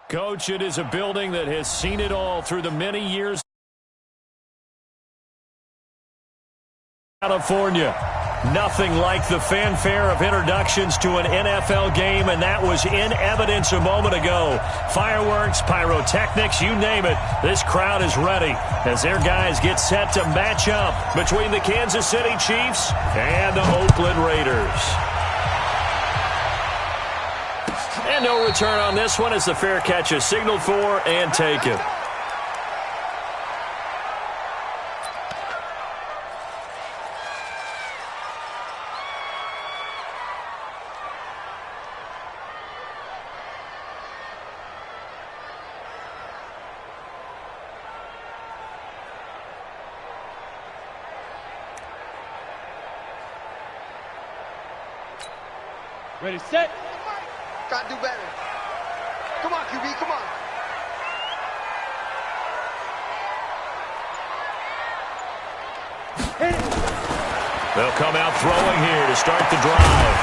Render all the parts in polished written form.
Coach, it is a building that has seen it all through the many years. California. Nothing like the fanfare of introductions to an NFL game, and that was in evidence a moment ago. Fireworks, pyrotechnics, you name it. This crowd is ready as their guys get set to match up between the Kansas City Chiefs and the Oakland Raiders. And no return on this one as the fair catch is signaled for and taken. Ready, set. Gotta do better. Come on, QB, come on. Hit it. They'll come out throwing here to start the drive.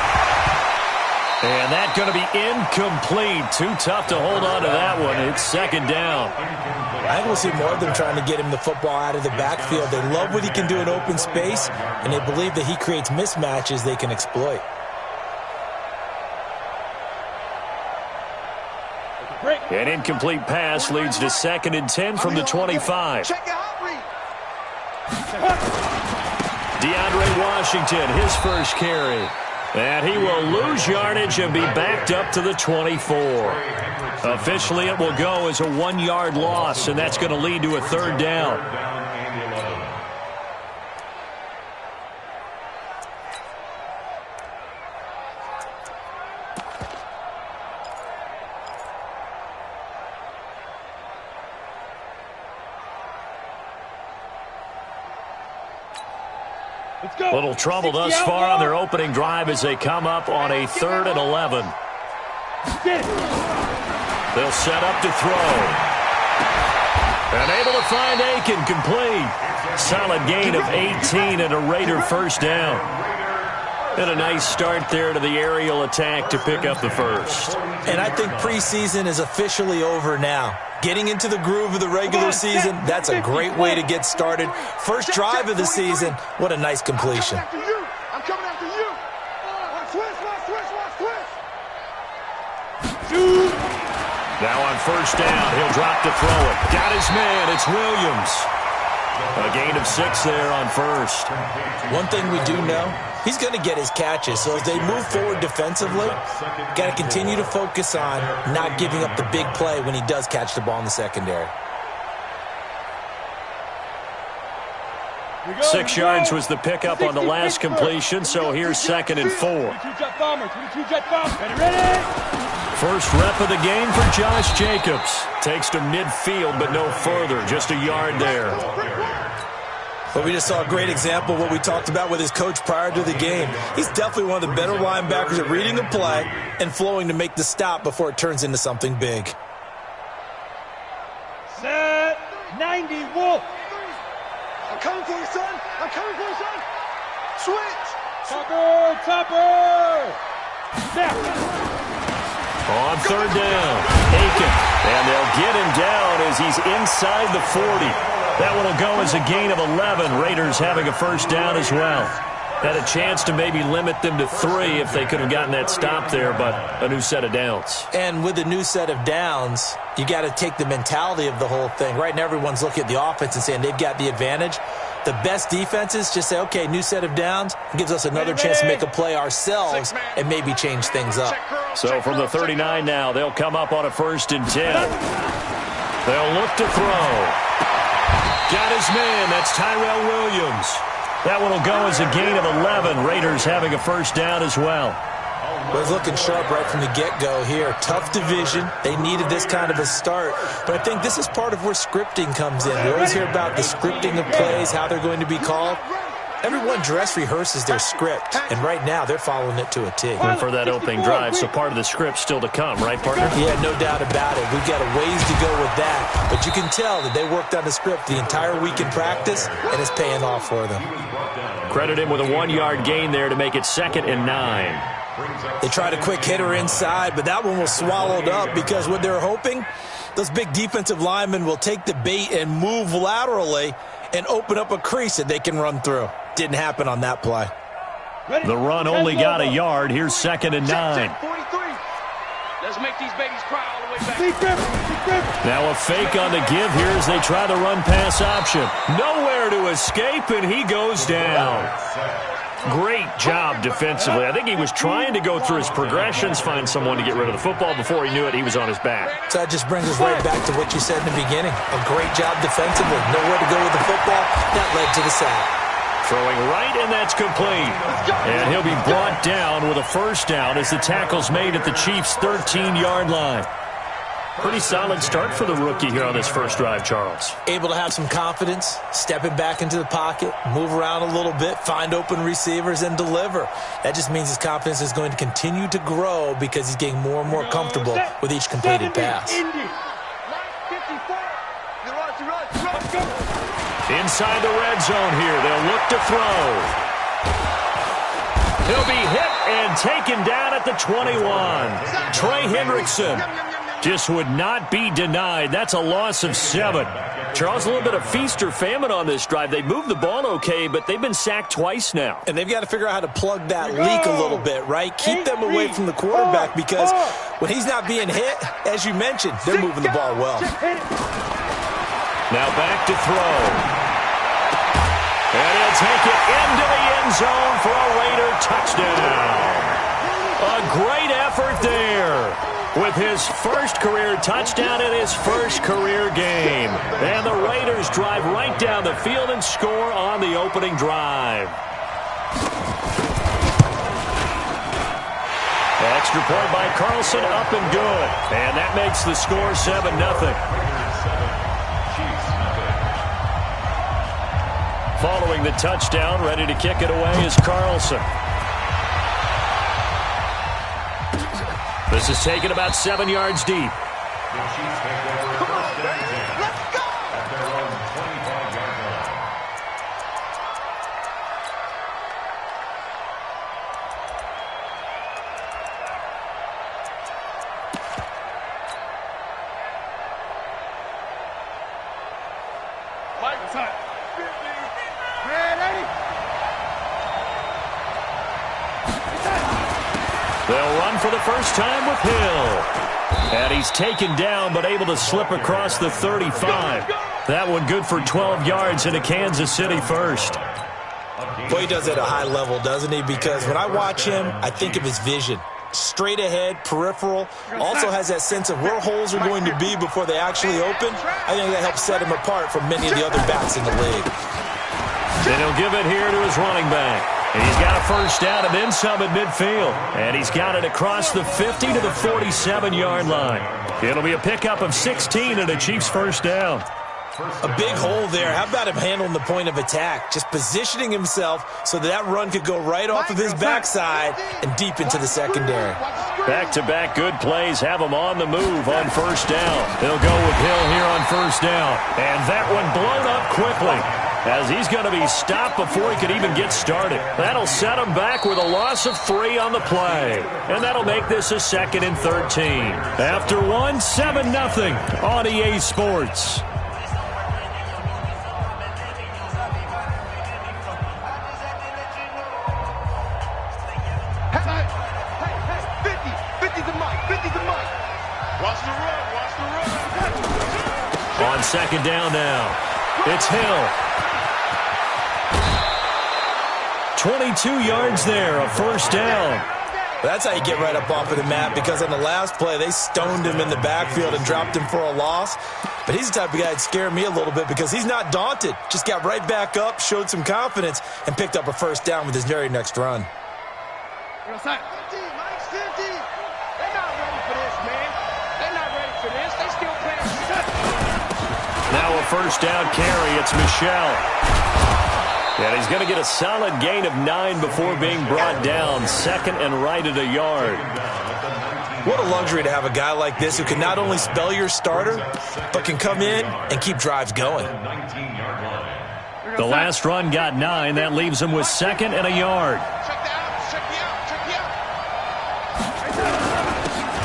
And that's going to be incomplete. Too tough to hold on to that one. It's second down. I think we'll see more of them trying to get him the football out of the backfield. They love what he can do in open space, and they believe that he creates mismatches they can exploit. An incomplete pass leads to 2nd and 10 from the 25. DeAndre Washington, his first carry. And he will lose yardage and be backed up to the 24. Officially, it will go as a 1-yard loss, and that's going to lead to a 3rd down. Little trouble thus far on their opening drive as they come up on a 3rd and 11. They'll set up to throw. And able to find Aiken complete. Solid gain of 18 and a Raider first down. And a nice start there to the aerial attack to pick up the first. And I think preseason is officially over now. Getting into the groove of the regular season, that's a great way to get started. First drive of the season, what a nice completion. I'm coming after you. Now on first down, he'll drop to throw it. Got his man, it's Williams. A gain of 6 there on first. One thing we do know, he's going to get his catches. So as they move forward defensively, got to continue to focus on not giving up the big play when he does catch the ball in the secondary. 6 yards was the pickup on the last completion, so here's 2nd and 4. First rep of the game for Josh Jacobs. Takes to midfield, but no further. Just a yard there. But we just saw a great example of what we talked about with his coach prior to the game. He's definitely one of the better linebackers at reading a play and flowing to make the stop before it turns into something big. Set 90, Wolf. I'm coming for you, son. I'm coming for you, son. Switch. Topper. Snap. On 3rd down, Aiken. And they'll get him down as he's inside the 40. That one will go as a gain of 11. Raiders having a first down as well. Had a chance to maybe limit them to 3 if they could have gotten that stop there, but a new set of downs. And with a new set of downs, you got to take the mentality of the whole thing. Right now, everyone's looking at the offense and saying they've got the advantage. The best defenses just say, okay, new set of downs. It gives us another chance to make a play ourselves and maybe change things up. So from the 39 now, they'll come up on a 1st and 10. They'll look to throw. Got his man. That's Tyrell Williams. That one will go as a gain of 11. Raiders having a first down as well. Well, he's looking sharp right from the get-go here. Tough division. They needed this kind of a start. But I think this is part of where scripting comes in. We always hear about the scripting of plays, how they're going to be called. Everyone dress rehearses their script, and right now they're following it to a T. And for that opening drive, so part of the script still to come, right, partner? Yeah, no doubt about it. We've got a ways to go with that, but you can tell that they worked on the script the entire week in practice, and it's paying off for them. Credit him with a 1-yard gain there to make it 2nd and 9. They tried a quick hitter inside, but that one was swallowed up because what they're hoping, those big defensive linemen will take the bait and move laterally and open up a crease that they can run through. Didn't happen on that play. The run only got a yard. Here's 2nd and 9. 43. Let's make these babies cry all the way back. Now a fake on the give here as they try the run-pass option. Nowhere to escape, and he goes down. Great job defensively. I think he was trying to go through his progressions, find someone to get rid of the football. Before he knew it, he was on his back. So that just brings us right back to what you said in the beginning. A great job defensively. Nowhere to go with the football. That led to the sack. Throwing right, and that's complete. And he'll be brought down with a first down as the tackle's made at the Chiefs' 13-yard line. Pretty solid start for the rookie here on this first drive, Charles. Able to have some confidence, stepping back into the pocket, move around a little bit, find open receivers, and deliver. That just means his confidence is going to continue to grow because he's getting more and more comfortable with each completed pass. Inside the red zone here, they'll look to throw. He'll be hit and taken down at the 21. Trey Hendrickson just would not be denied. That's a loss of 7. Charles, a little bit of feast or famine on this drive. They moved the ball okay, but they've been sacked twice now. And they've got to figure out how to plug that leak a little bit, right? Keep them away from the quarterback because when he's not being hit, as you mentioned, they're moving the ball well. Now back to throw. And he'll take it into the end zone for a Raider touchdown. A great effort there with his first career touchdown in his first career game. And the Raiders drive right down the field and score on the opening drive. Extra point by Carlson, up and good. And that makes the score 7-0. Following the touchdown, ready to kick it away is Carlson. This is taken about 7 yards deep. Come on, baby. Let's go. They'll run for the first time with Hill. And he's taken down but able to slip across the 35. That one good for 12 yards into Kansas City first. Boy, he does it at a high level, doesn't he? Because when I watch him, I think of his vision. Straight ahead, peripheral. Also has that sense of where holes are going to be before they actually open. I think that helps set him apart from many of the other backs in the league. Then he'll give it here to his running back. And he's got a first down and then some at midfield. And he's got it across the 50 to the 47-yard line. It'll be a pickup of 16 and a Chiefs first down. A big hole there. How about him handling the point of attack? Just positioning himself so that run could go right off of his backside and deep into the secondary. Back-to-back good plays have him on the move on first down. They'll go with Hill here on first down. And that one blown up quickly, as he's going to be stopped before he could even get started. That'll set him back with a loss of 3 on the play. And that'll make this a 2nd and 13. After 1, 7-0 on EA Sports. On second down now, it's Hill. 22 yards there, a first down. That's how you get right up off of the map, because on the last play, they stoned him in the backfield and dropped him for a loss. But he's the type of guy that scared me a little bit because he's not daunted. Just got right back up, showed some confidence, and picked up a first down with his very next run. Now a first down carry. It's Michelle. And he's going to get a solid gain of 9 before being brought down. 2nd and right at a yard. What a luxury to have a guy like this who can not only spell your starter, but can come in and keep drives going. The last run got 9. That leaves him with 2nd and a yard.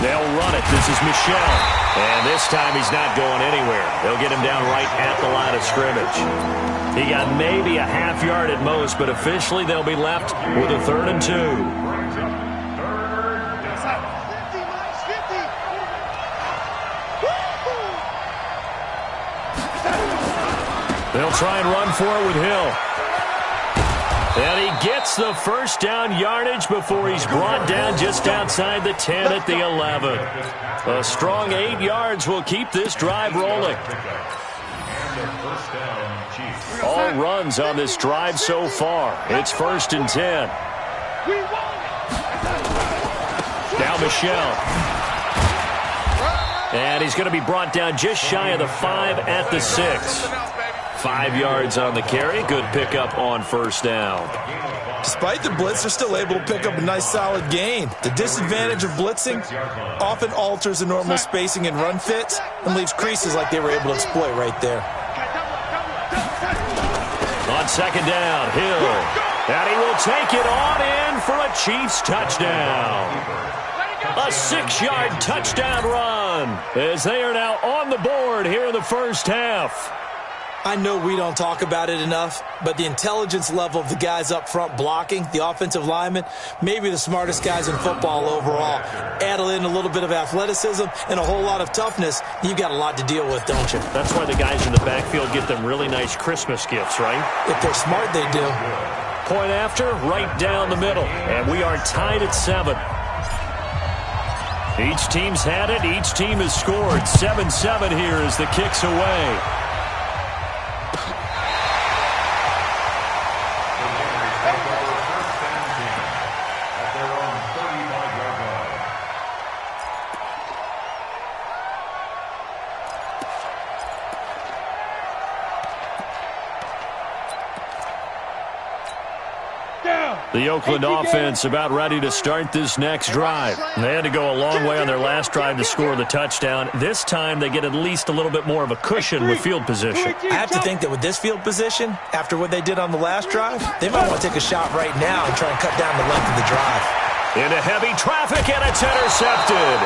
They'll run it. This is Michel. And this time he's not going anywhere. They'll get him down right at the line of scrimmage. He got maybe a half yard at most, but officially they'll be left with a 3rd and 2. They'll try and run for it with Hill. And he gets the first down yardage before he's brought down just outside the 10 at the 11. A strong 8 yards will keep this drive rolling. All runs on this drive so far. It's 1st and 10. Now Michel. And he's going to be brought down just shy of the 5 at the 6. 5 yards on the carry. Good pickup on 1st down. Despite the blitz, they're still able to pick up a nice solid gain. The disadvantage of blitzing often alters the normal spacing and run fits and leaves creases like they were able to exploit right there. On 2nd down, Hill. And he will take it on in for a Chiefs touchdown. A 6-yard touchdown run as they are now on the board here in the first half. I know we don't talk about it enough, but the intelligence level of the guys up front blocking, the offensive linemen, maybe the smartest guys in football overall. Add in a little bit of athleticism and a whole lot of toughness, you've got a lot to deal with, don't you? That's why the guys in the backfield get them really nice Christmas gifts, right? If they're smart, they do. Point after, right down the middle. And we are tied at 7. Each team's had it. Each team has scored. 7-7 here as the kick's away. The Oakland offense about ready to start this next drive. They had to go a long way on their last drive to score the touchdown. This time they get at least a little bit more of a cushion with field position. I have to think that with this field position, after what they did on the last drive, they might want to take a shot right now and try and cut down the length of the drive. Into heavy traffic, and it's intercepted.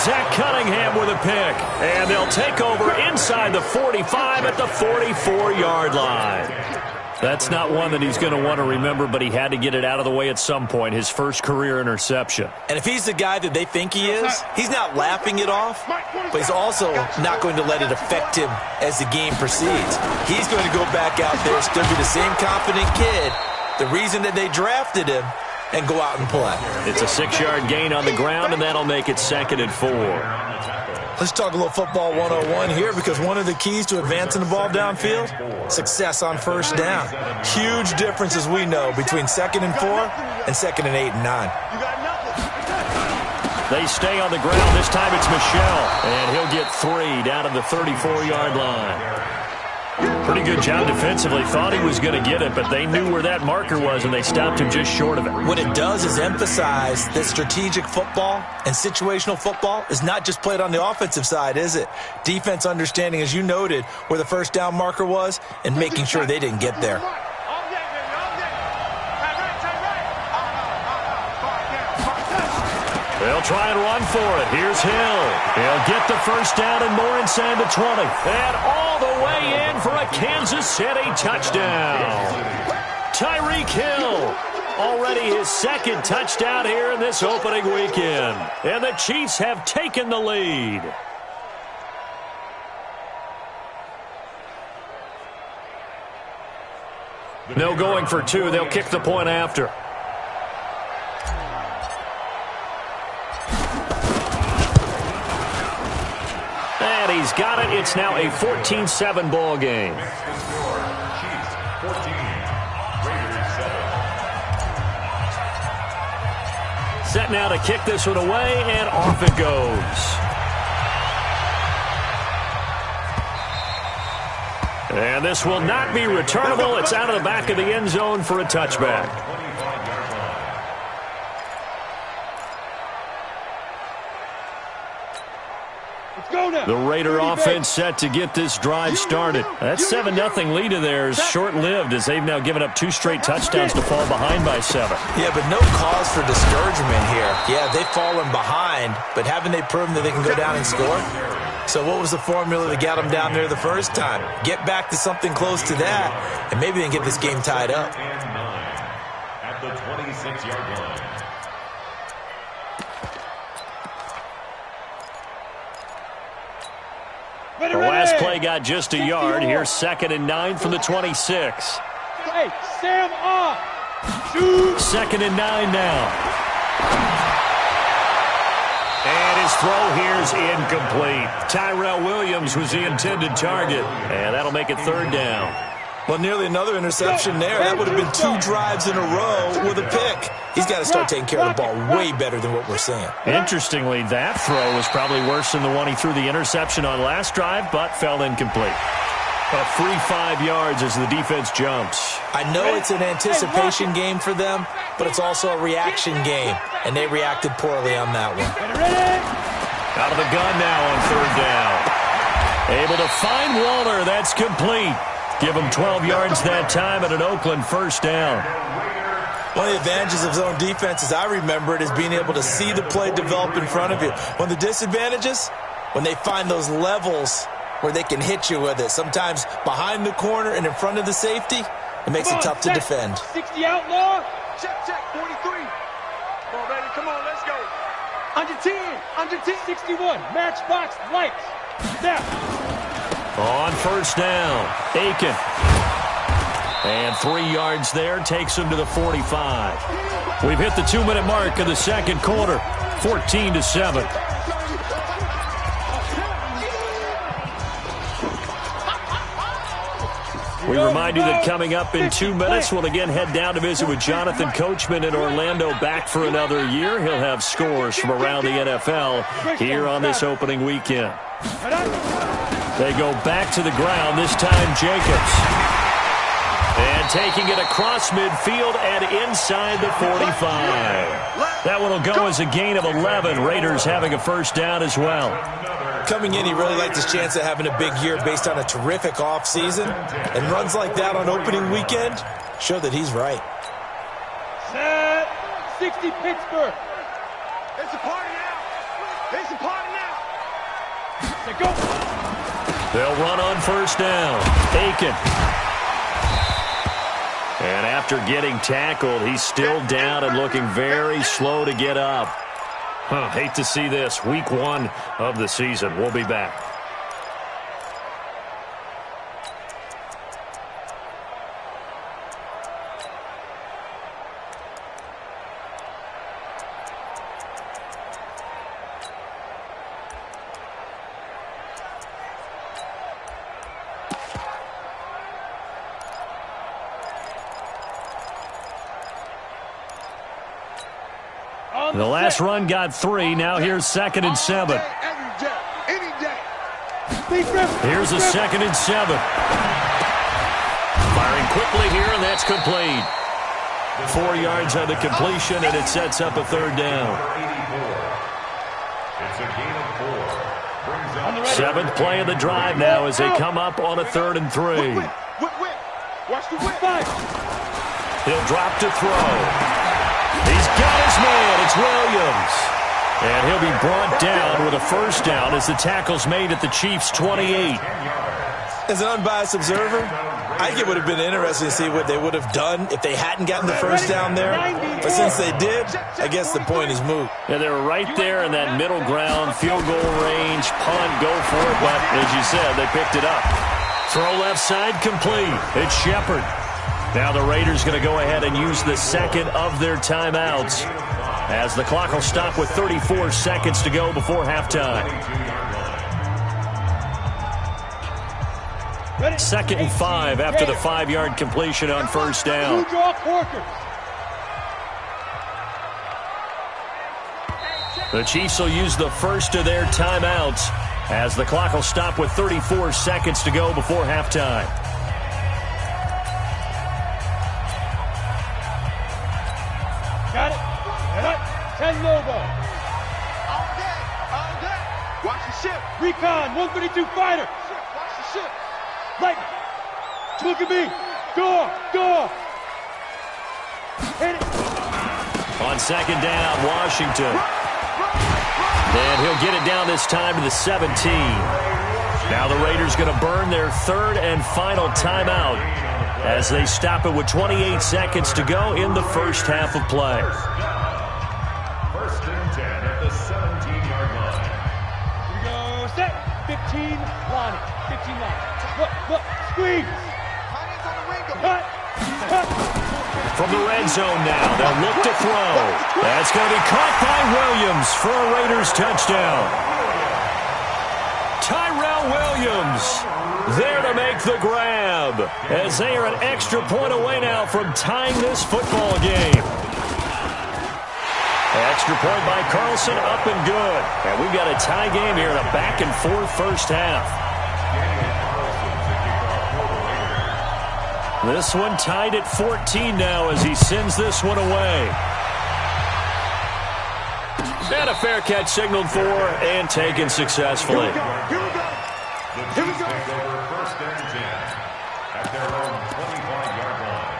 Zach Cunningham with a pick. And they'll take over inside the 45 at the 44-yard line. That's not one that he's going to want to remember, but he had to get it out of the way at some point, his first career interception. And if he's the guy that they think he is, he's not laughing it off, but he's also not going to let it affect him as the game proceeds. He's going to go back out there, still be the same confident kid, the reason that they drafted him, and go out and play. It's a 6-yard gain on the ground, and that'll make it 2nd and 4. Let's talk a little football 101 here, because one of the keys to advancing the ball downfield, success on 1st down. Huge difference, as we know, between 2nd and 4 and 2nd and 8 and 9. They stay on the ground. This time it's Michel, and he'll get 3 down to the 34-yard line. Pretty good job defensively. Thought he was going to get it, but they knew where that marker was, and they stopped him just short of it. What it does is emphasize that strategic football and situational football is not just played on the offensive side, is it? Defense understanding, as you noted, where the 1st down marker was and making sure they didn't get there. They'll try and run for it. Here's Hill. He'll get the 1st down and more inside the 20. And all the way in for a Kansas City touchdown. Tyreek Hill. Already his 2nd touchdown here in this opening weekend. And the Chiefs have taken the lead. No going for 2. They'll kick the point after. And he's got it. It's now a 14-7 ball game. Set now to kick this one away, and off it goes. And this will not be returnable. It's out of the back of the end zone for a touchback. Let's go now. The Raider offense set to get this drive started. That 7-0 lead of theirs short-lived as they've now given up 2 straight touchdowns to fall behind by 7. Yeah, but no cause for discouragement here. Yeah, they've fallen behind, but haven't they proven that they can go down and score? So what was the formula that got them down there the first time? Get back to something close to that, and maybe they can get this game tied up. At the 26-yard line. The last play got just a yard. Here's 2nd and 9 from the 26. Hey, Sam off. Shoot. 2nd and 9 now. And his throw here's incomplete. Tyrell Williams was the intended target. And that'll make it 3rd down. Well, nearly another interception there. That would have been 2 drives in a row with a pick. He's got to start taking care of the ball way better than what we're seeing. Interestingly, that throw was probably worse than the one he threw the interception on last drive, but fell incomplete. A free 5 yards as the defense jumps. I know it's an anticipation game for them, but it's also a reaction game, and they reacted poorly on that one. Out of the gun now on 3rd down. Able to find Waller. That's complete. Give him 12 yards that time at an Oakland 1st down. One of the advantages of zone defense, as I remember it, is being able to see the play develop in front of you. One of the disadvantages, when they find those levels where they can hit you with it, sometimes behind the corner and in front of the safety, it makes it tough to defend. 60 outlaw. Check, 43. Come on, baby, come on, let's go. Under 10, under 10. 61, matchbox lights. Snap. On 1st down, Aiken. And 3 yards there takes him to the 45. We've hit the 2-minute mark of the 2nd quarter, 14-7. We remind you that coming up in 2 minutes, we'll again head down to visit with Jonathan Coachman in Orlando, back for another year. He'll have scores from around the NFL here on this opening weekend. They go back to the ground, this time Jacobs. And taking it across midfield and inside the 45. That one will go as a gain of 11. Raiders having a 1st down as well. Coming in, he really liked his chance of having a big year based on a terrific offseason. And runs like that on opening weekend show that he's right. Set. 60 Pittsburgh. It's a party now. It's a party now. Let's go. They'll run on 1st down. Aiken. And after getting tackled, he's still down and looking very slow to get up. Hate to see this. Week 1 of the season. We'll be back. The last run got 3. Now here's 2nd and 7. Here's a 2nd and 7. Firing quickly here, and that's complete. 4 yards on the completion, and it sets up a 3rd down. It's a gain of 4. 7th play of the drive now as they come up on a 3rd and 3. Watch the whip. He'll drop to throw. He's got his man. It's Williams. And he'll be brought down with a 1st down as the tackle's made at the Chiefs' 28. As an unbiased observer, I think it would have been interesting to see what they would have done if they hadn't gotten the 1st down there. But since they did, I guess the point is moot. Yeah, they were right there in that middle ground, field goal range, punt, go for it. But as you said, they picked it up. Throw left side complete. It's Shepard. Now the Raiders going to go ahead and use the 2nd of their timeouts as the clock will stop with 34 seconds to go before halftime. 2nd and 5 after the 5-yard completion on 1st down. The Chiefs will use the 1st of their timeouts as the clock will stop with 34 seconds to go before halftime. Got it. Ten Lobo. All day. Watch the ship. Recon, 132 fighter. Watch the ship. Lightning. Look at me. Go. Hit it. On second down, Washington. And he'll get it down this time to the 17. Now the Raiders going to burn their third and final timeout as they stop it with 28 seconds to go in the first half of play. First and 10 at the 17-yard line. Here we go. Set. 15 line. 15 line. Look. Squeeze. Hands on the ring. Cut. From the red zone now, they'll look to throw. That's going to be caught by Williams for a Raiders touchdown. Tyrell Williams there to make the grab as they are an extra point away now from tying this football game. Extra point by Carlson, up and good. And we've got a tie game here in a back-and-forth first half. This one tied at 14 now as he sends this one away. And a fair catch signaled for and taken successfully. Here we go. The Chiefs take over first and 10 at their own 25-yard line.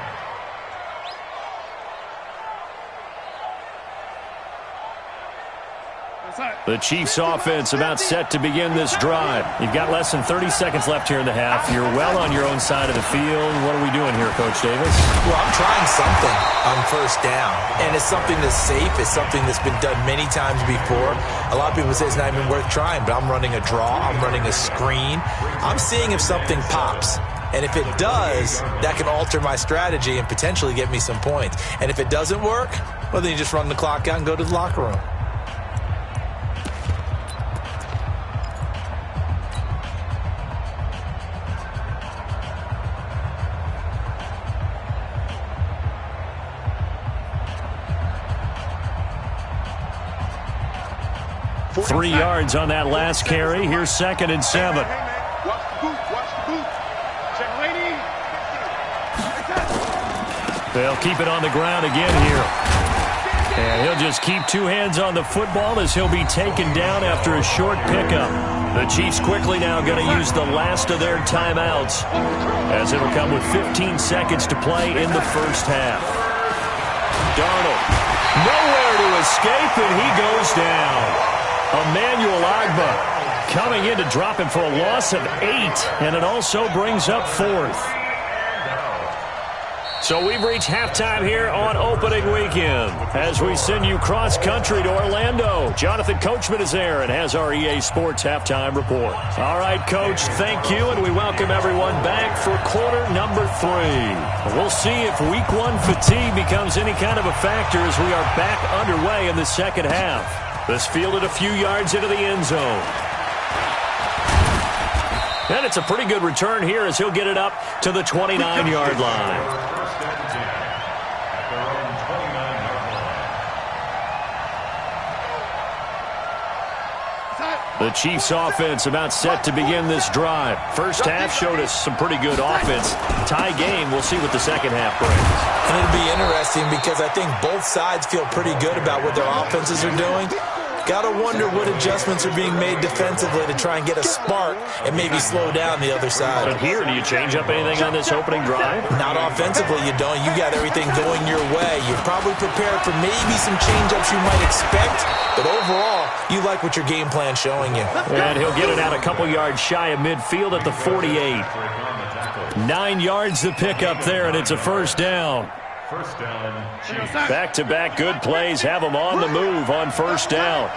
The Chiefs offense about set to begin this drive. You've got less than 30 seconds left here in the half. You're well on your own side of the field. What are we doing here, Coach Davis? Well, I'm trying something on first down, and it's something that's safe. It's something that's been done many times before. A lot of people say it's not even worth trying, but I'm running a draw. I'm running a screen. I'm seeing if something pops. And if it does, that can alter my strategy and potentially get me some points. And if it doesn't work, well, then you just run the clock out and go to the locker room. Three yards on that last carry. Here's second and 7. Watch the boot. Check lady. They'll keep it on the ground again here. And he'll just keep two hands on the football as he'll be taken down after a short pickup. The Chiefs quickly now going to use the last of their timeouts as it'll come with 15 seconds to play in the first half. Darnold, nowhere to escape, and he goes down. Emmanuel Agba coming in to drop him for a loss of 8, and it also brings up fourth. So we've reached halftime here on opening weekend as we send you cross-country to Orlando. Jonathan Coachman is there and has our EA Sports halftime report. All right, Coach, thank you, and we welcome everyone back for quarter number 3. We'll see if week 1 fatigue becomes any kind of a factor as we are back underway in the second half. This fielded a few yards into the end zone. And it's a pretty good return here as he'll get it up to the 29-yard line. The Chiefs offense about set to begin this drive. First half showed us some pretty good offense. Tie game, we'll see what the second half brings. And it'll be interesting because I think both sides feel pretty good about what their offenses are doing. Got to wonder what adjustments are being made defensively to try and get a spark and maybe slow down the other side. But here, do you change up anything on this opening drive? Not offensively, you don't. You got everything going your way. You're probably prepared for maybe some change-ups you might expect, but overall, you like what your game plan's showing you. And he'll get it out a couple yards shy of midfield at the 48. 9 yards to pick up there, and it's a first down. First down, Chiefs. Back-to-back good plays have them on the move on first down.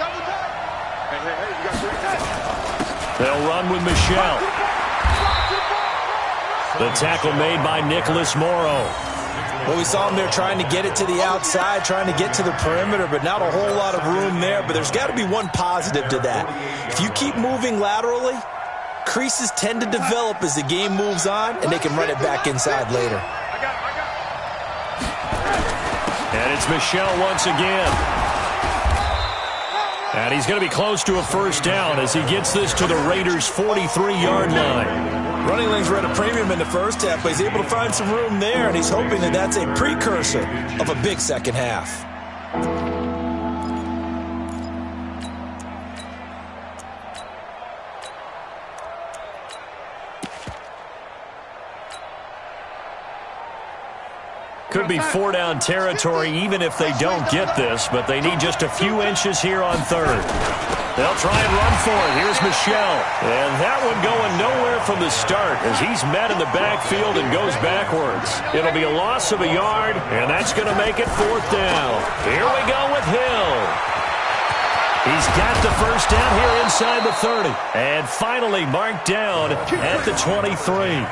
They'll run with Michelle. The tackle made by Nicholas Morrow. Well, we saw him there trying to get it to the outside, trying to get to the perimeter, but not a whole lot of room there. But there's got to be one positive to that. If you keep moving laterally, creases tend to develop as the game moves on, and they can run it back inside later. And it's Michelle once again. And he's going to be close to a first down as he gets this to the Raiders' 43-yard line. Running lanes were at a premium in the first half, but he's able to find some room there, and he's hoping that that's a precursor of a big second half. could be four-down territory even if they don't get this, but they need just a few inches here on third. They'll try and run for it. Here's Michel. And that one going nowhere from the start as he's met in the backfield and goes backwards. It'll be a loss of a yard, and that's going to make it fourth down. Here we go with Hill. He's got the first down here inside the 30. And finally marked down at the 23.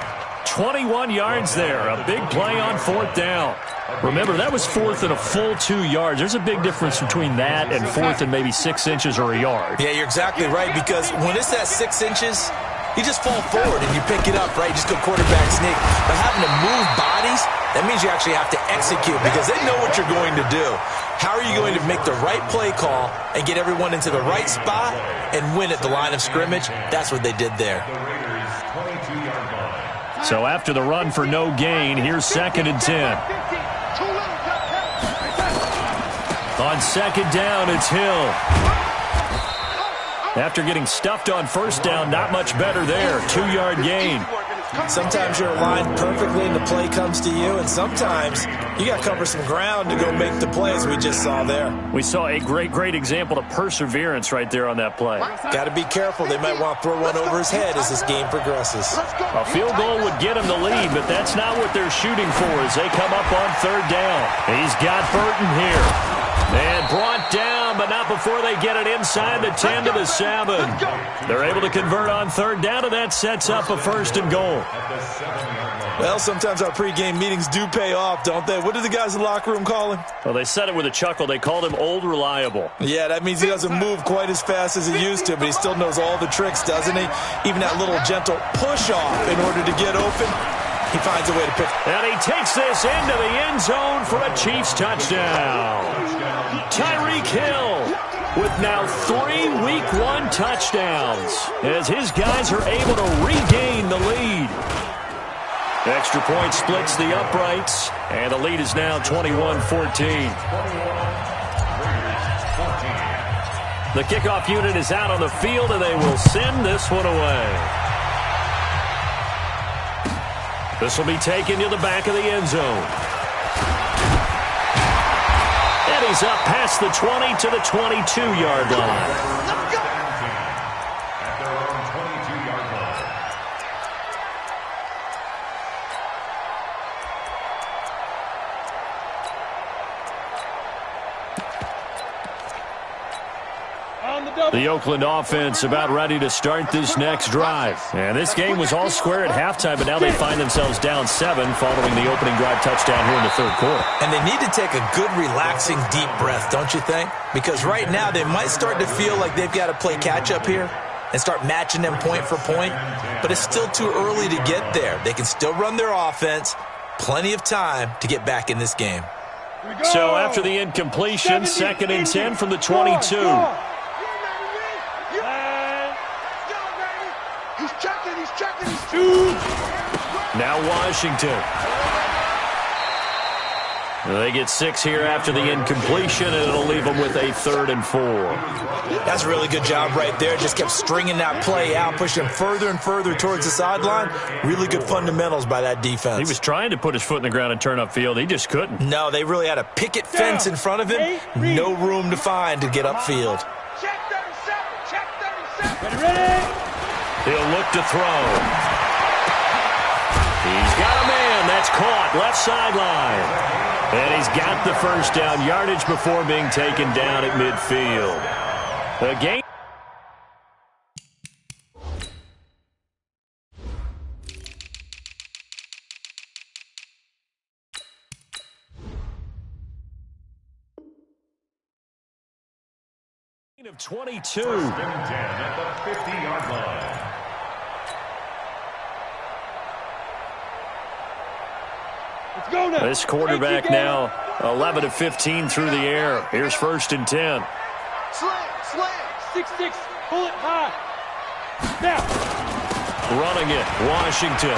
21 yards there. A big play on fourth down. Remember, that was fourth and a full 2 yards. There's a big difference between that and fourth and maybe 6 inches or a yard. Yeah, you're exactly right, because when it's at 6 inches, you just fall forward and you pick it up, right? You just go quarterback sneak. But having to move bodies, that means you actually have to execute because they know what you're going to do. How are you going to make the right play call and get everyone into the right spot and win at the line of scrimmage? That's what they did there. So after the run for no gain, here's 2nd and 10. On second down, it's Hill. After getting stuffed on first down, not much better there. 2-yard gain. Sometimes you're aligned perfectly and the play comes to you, and sometimes you got to cover some ground to go make the plays we just saw there. We saw a great example of perseverance right there on that play. Got to be careful. They might want to throw one over his head as this game progresses. A field goal would get him the lead, but that's not what they're shooting for as they come up on third down. He's got Burton here. And brought down, but not before they get it inside the 10 to the 7. They're able to convert on third down, and that sets up a 1st and goal. Well, sometimes our pregame meetings do pay off, don't they? What did the guys in the locker room call him? Well, they said it with a chuckle. They called him Old Reliable. Yeah, that means he doesn't move quite as fast as he used to, but he still knows all the tricks, doesn't he? Even that little gentle push-off in order to get open. He finds a way to pick. And he takes this into the end zone for a Chiefs touchdown. Tyreek Hill with now 3 Week 1 touchdowns as his guys are able to regain the lead. Extra point splits the uprights, and the lead is now 21-14. The kickoff unit is out on the field, and they will send this one away. This will be taken to the back of the end zone. And he's up past the 20 to the 22-yard line. At their own 22-yard line. The Oakland offense about ready to start this next drive. And this game was all square at halftime, but now they find themselves down 7 following the opening drive touchdown here in the third quarter. And they need to take a good, relaxing, deep breath, don't you think? Because right now they might start to feel like they've got to play catch-up here and start matching them point for point. But it's still too early to get there. They can still run their offense. Plenty of time to get back in this game. So after the incompletion, 2nd and 10 from the 22. Now Washington. They get 6 here after the incompletion, and it'll leave them with a 3rd and 4. That's a really good job right there. Just kept stringing that play out, pushing him further and further towards the sideline. Really good fundamentals by that defense. He was trying to put his foot in the ground and turn upfield. He just couldn't. No, they really had a picket fence in front of him. No room to find to get upfield. Check 37. Check 37. Ready? He'll look to throw. He's got a man. That's caught. Left sideline. And he's got the first down yardage before being taken down at midfield. The game. Of 22. 1st and 10 at the 50-yard line. Let's go now. This quarterback now 11 of 15 through the air. Here's 1st and 10. Slam. 6-6. Pull it high. Now. Running it, Washington.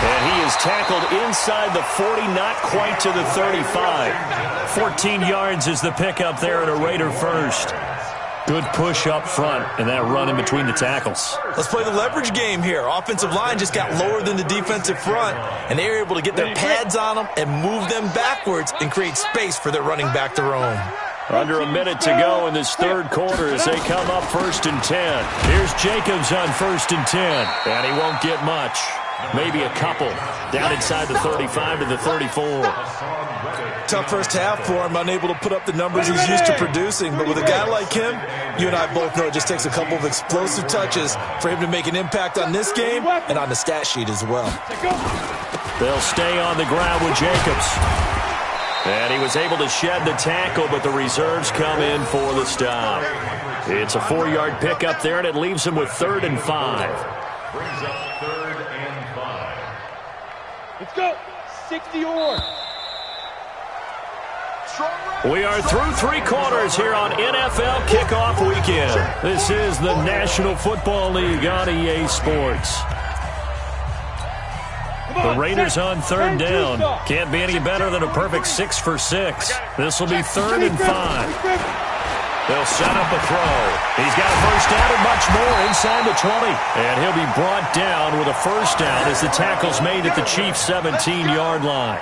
And he is tackled inside the 40, not quite to the 35. 14 yards is the pickup there, and a Raider first. Good push up front and that run in between the tackles. Let's play the leverage game here. Offensive line just got lower than the defensive front, and they were able to get their pads on them and move them backwards and create space for their running back to roam. Under a minute to go in this third quarter as they come up 1st and 10. Here's Jacobs on 1st and 10, and he won't get much. Maybe a couple. Down inside the 35 to the 34. Tough first half for him, unable to put up the numbers he's used to producing. But with a guy like him, you and I both know it just takes a couple of explosive touches for him to make an impact on this game and on the stat sheet as well. They'll stay on the ground with Jacobs. And he was able to shed the tackle, but the reserves come in for the stop. It's a 4-yard pickup there, and it leaves him with 3rd and 5. Brings up 3rd and 5. Let's go. 60-or. We are through 3 quarters here on NFL Kickoff Weekend. This is the National Football League on EA Sports. The Raiders on 3rd down. Can't be any better than a perfect 6 for 6. This will be 3rd and 5. They'll set up a throw. He's got a first down and much more inside the 20. And he'll be brought down with a first down as the tackle's made at the Chiefs' 17-yard line.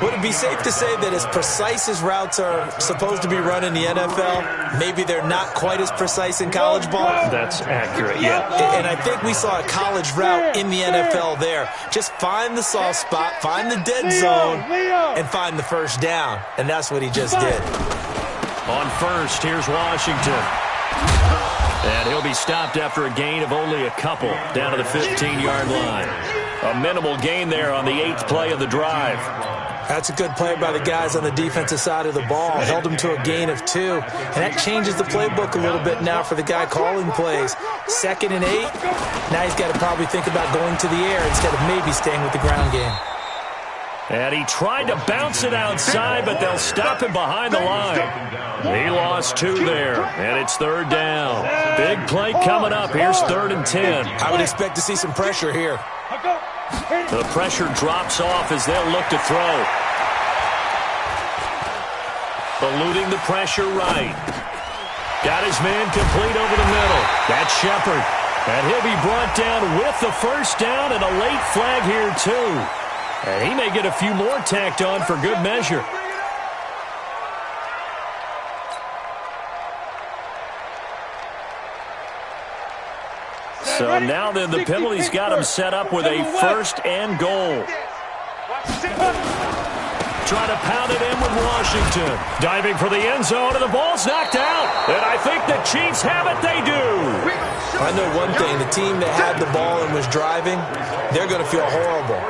Would it be safe to say that as precise as routes are supposed to be run in the NFL, maybe they're not quite as precise in college ball? That's accurate, yeah. And I think we saw a college route in the NFL there. Just find the soft spot, find the dead zone, and find the first down. And that's what he just did. On 1st, here's Washington. And he'll be stopped after a gain of only a couple down to the 15-yard line. A minimal gain there on the 8th play of the drive. That's a good play by the guys on the defensive side of the ball. Held him to a gain of 2. And that changes the playbook a little bit now for the guy calling plays. 2nd and 8. Now he's got to probably think about going to the air instead of maybe staying with the ground game. And he tried to bounce it outside, but they'll stop him behind the line. He lost 2 there, and it's 3rd down. Big play coming up. Here's 3rd and 10. I would expect to see some pressure here. The pressure drops off as they'll look to throw. Eluding the pressure right. Got his man complete over the middle. That's Shepard. And he'll be brought down with the first down and a late flag here, too. And he may get a few more tacked on for good measure. So now then the penalty's got him set up with a 1st and goal. Trying to pound it in with Washington. Diving for the end zone, and the ball's knocked out. And I think the Chiefs have it. They do. I know one thing. The team that had the ball and was driving, they're going to feel horrible.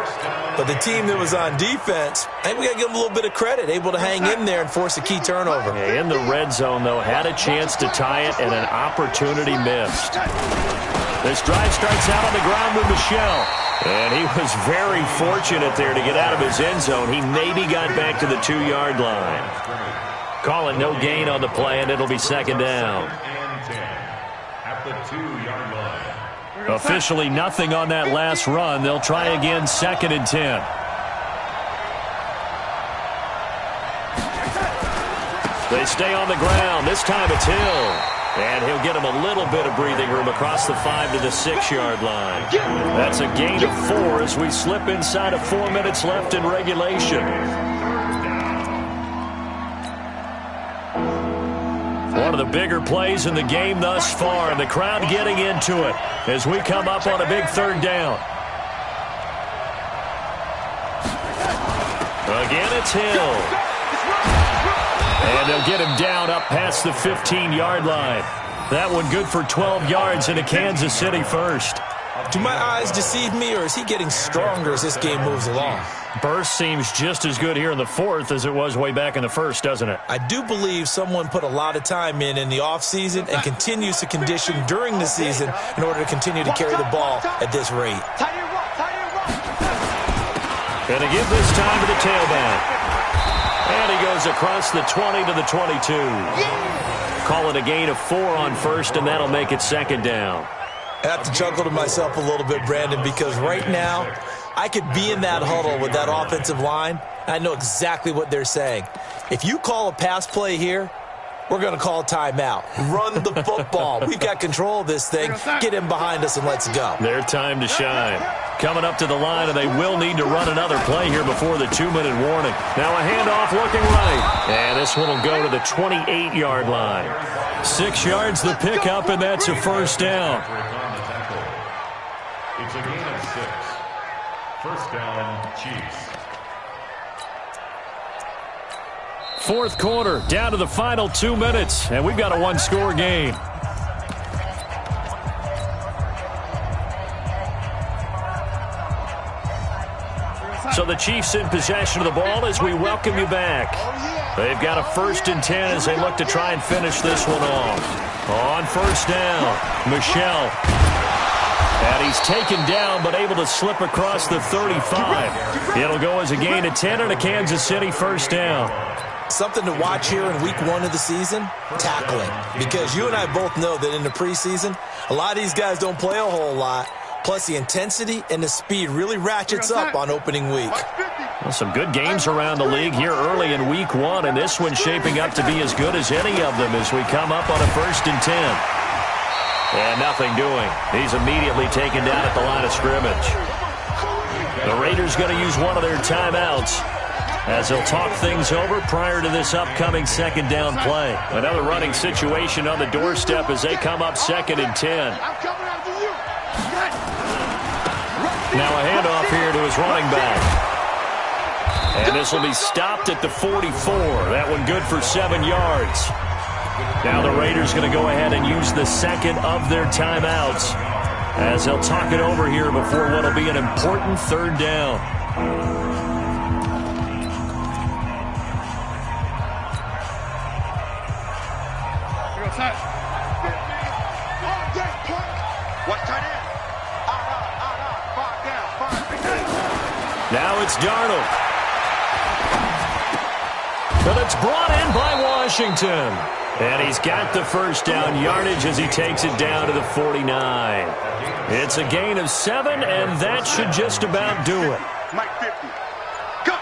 But the team that was on defense, I think we got to give them a little bit of credit, able to hang in there and force a key turnover. Yeah, in the red zone, though, had a chance to tie it, and an opportunity missed. This drive starts out on the ground with Michel. And he was very fortunate there to get out of his end zone. He maybe got back to the 2-yard line. Call it no gain on the play, and it'll be 2nd down. At the 2-yard line. Officially nothing on that last run. They'll try again 2nd and 10. They stay on the ground. This time it's Hill. And he'll get him a little bit of breathing room across the 5 to the 6-yard line. That's a gain of 4 as we slip inside of 4 minutes left in regulation. One of the bigger plays in the game thus far, and the crowd getting into it as we come up on a big 3rd down. Again, it's Hill. And they'll get him down up past the 15-yard line. That one good for 12 yards into Kansas City first. Do my eyes deceive me, or is he getting stronger as this game moves along? Burst seems just as good here in the 4th as it was way back in the 1st, doesn't it? I do believe someone put a lot of time in the offseason and continues to condition during the season in order to continue to carry the ball at this rate. And to give this time to the tailback. And he goes across the 20 to the 22. Call it a gain of 4 on 1st, and that'll make it 2nd down. I have to chuckle to myself a little bit, Brandon, because right now I could be in that huddle with that offensive line. I know exactly what they're saying. If you call a pass play here, We're going to call timeout. Run the football. We've got control of this thing. Get him behind us and let's go. Their time to shine. Coming up to the line, and they will need to run another play here before the 2-minute warning. Now a handoff looking right. And this one will go to the 28-yard line. 6 yards the pickup, and that's a first down. It's a gain of 6. First down, Chiefs. Fourth quarter, down to the final 2 minutes, and we've got a one-score game. So the Chiefs in possession of the ball as we welcome you back. They've got a 1st and 10 as they look to try and finish this one off. On first down, Michelle. And he's taken down but able to slip across the 35. It'll go as a gain of 10 and a Kansas City first down. Something to watch here in week 1 of the season, tackling. Because you and I both know that in the preseason, a lot of these guys don't play a whole lot. Plus, the intensity and the speed really ratchets up on opening week. Well, some good games around the league here early in week 1, and this one's shaping up to be as good as any of them as we come up on a 1st and 10. And nothing doing. He's immediately taken down at the line of scrimmage. The Raiders going to use one of their timeouts as they'll talk things over prior to this upcoming 2nd down play. Another running situation on the doorstep as they come up 2nd and 10. Now a handoff here to his running back. And this will be stopped at the 44. That one good for 7 yards. Now the Raiders going to go ahead and use the 2nd of their timeouts as they'll talk it over here before what will be an important 3rd down. Now it's Darnold. But it's brought in by Washington. And he's got the first down yardage as he takes it down to the 49. It's a gain of 7, and that should just about do it. Mike 50. Cut.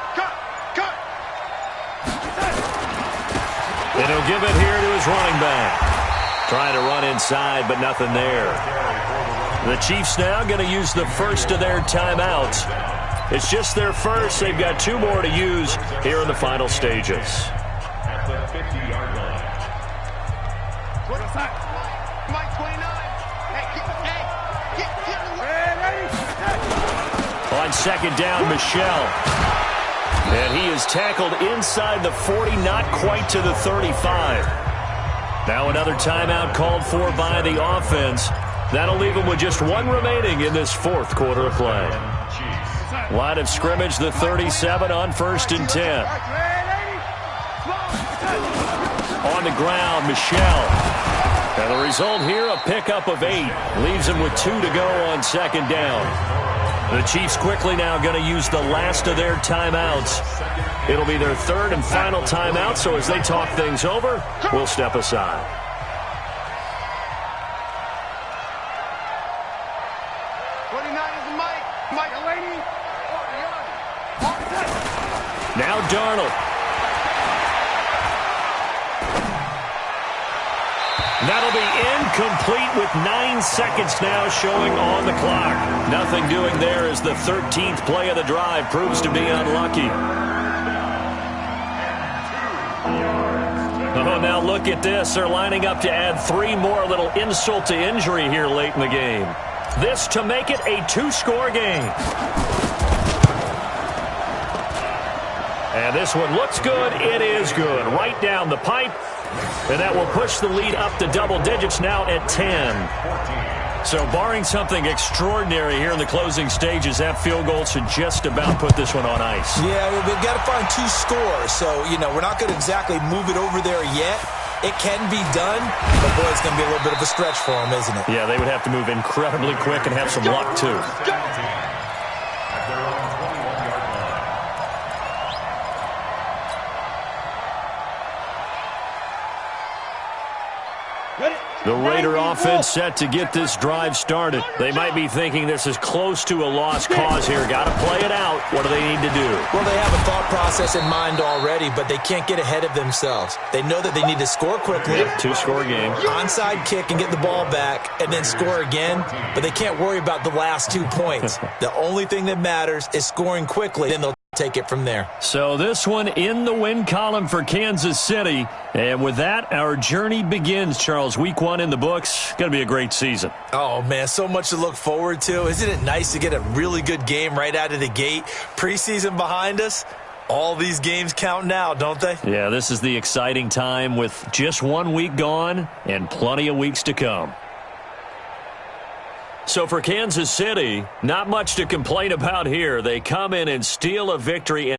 And he'll give it here to his running back. Trying to run inside, but nothing there. The Chiefs now going to use the 1st of their timeouts. It's just their first. They've got 2 more to use here in the final stages. At the 50-yard line. Mike 29. On 2nd down, Michelle. And he is tackled inside the 40, not quite to the 35. Now another timeout called for by the offense. That'll leave them with just 1 remaining in this 4th quarter of play. Line of scrimmage, the 37 on 1st and 10. On the ground, Michelle. And the result here, a pickup of 8. Leaves him with 2 to go on 2nd down. The Chiefs quickly now going to use the last of their timeouts. It'll be their 3rd and final timeout, so as they talk things over, we'll step aside. Now Darnold. That'll be incomplete with 9 seconds now showing on the clock. Nothing doing there as the 13th play of the drive proves to be unlucky. Oh, now look at this. They're lining up to add 3 more, a little insult to injury here late in the game. This to make it a 2-score game. And this one looks good. It is good. Right down the pipe. And that will push the lead up to double digits now at 10. So barring something extraordinary here in the closing stages, that field goal should just about put this one on ice. Yeah, we've got to find 2 scores. So, we're not going to exactly move it over there yet. It can be done, but boy, it's going to be a little bit of a stretch for them, isn't it? Yeah, they would have to move incredibly quick and have some luck, too. The Raider offense set to get this drive started. They might be thinking this is close to a lost cause here. Got to play it out. What do they need to do? Well, they have a thought process in mind already, but they can't get ahead of themselves. They know that they need to score quickly. Yep, two-score game. Onside kick and get the ball back and then score again, but they can't worry about the last 2 points. The only thing that matters is scoring quickly, then they'll take it from there. So this one in the win column for Kansas City. And with that, our journey begins, Charles. Week 1 in the books. Going to be a great season. Oh, man, so much to look forward to. Isn't it nice to get a really good game right out of the gate? Preseason behind us. All these games count now, don't they? Yeah, this is the exciting time with just 1 week gone and plenty of weeks to come. So for Kansas City, not much to complain about here. They come in and steal a victory.